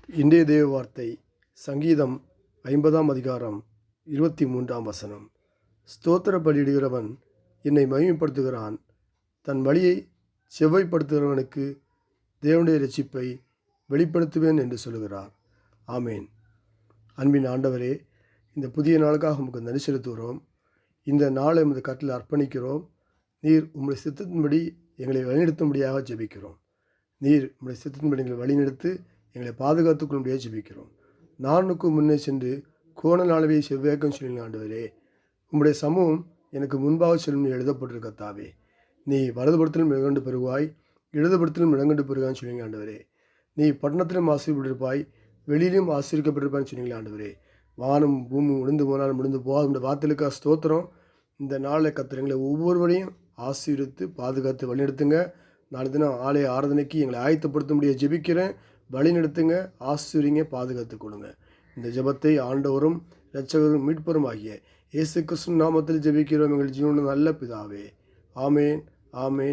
இன்றைய தேவ வார்த்தை சங்கீதம் 50 அதிகாரம் 23 ஸ்தோத்திர பலியிடுகிறவன் என்னை மகிமைப்படுத்துகிறான், தன் வழியை செவ்வைப்படுத்துகிறவனுக்கு தேவனுடைய இரட்சிப்பை வெளிப்படுத்துவேன் என்று சொல்கிறார். ஆமேன். அன்பின் ஆண்டவரே, இந்த புதிய நாளுக்காக உமக்கு நன்றி செலுத்துகிறோம். இந்த நாளை உமது கட்டளை அர்ப்பணிக்கிறோம். நீர் உம்முடைய சித்தத்தின்படி எங்களை வழிநடத்தும்படியாக ஜெபிக்கிறோம். நீர் உம்முடைய சித்தத்தின்படி எங்களை வழிநடத்து எங்களை பாதுகாத்துக்கொள்ளும்படியாக ஜெபிக்கிறோம். நானுக்கு முன்னே சென்று கோணல் அளவை செவ்வேக்கம் சொல்லுங்கள் ஆண்டவரே. உம்முடைய சமூகம் எனக்கு முன்பாக செல்லும் எழுதப்பட்டிருக்க தாவே. நீ வலதுபுறத்திலும் இழங்கண்டு பெறுவாய், இடதுபுறத்திலும் இழங்கண்டு பெறுவான்னு சொல்லுங்க ஆண்டவரே. நீ பட்டணத்திலும் ஆசீர்வப்பட்டிருப்பாய், வெளியிலும் ஆசீர்வதிக்கப்பட்டிருப்பான்னு சொன்னீங்களா ஆண்டவரே. வானம் பூமி முடிந்து போனாலும் முடிந்து போகாத இந்த வார்த்தைகளுக்காக ஸ்தோத்திரம். இந்த நாளில் கத்திரங்களை ஒவ்வொருவரையும் ஆசீர்வித்து பாதுகாத்து வழிநடத்துங்க. நாளை தினம் ஆலய ஆராதனைக்கு எங்களை ஆயத்தப்படுத்த முடிய ஜெபிக்கிறேன். வழிநடத்துங்க, ஆசீர்வதிங்க, பாதுகாத்து கொடுங்க. இந்த ஜெபத்தை ஆண்டவரும் இரட்சகரும் மீட்பரும் ஆகிய இயேசு கிறிஸ்து நாமத்தில் ஜெபிக்கிறோம் எங்கள் ஜீவனுள்ள நல்ல பிதாவே. ஆமேன், ஆமேன்.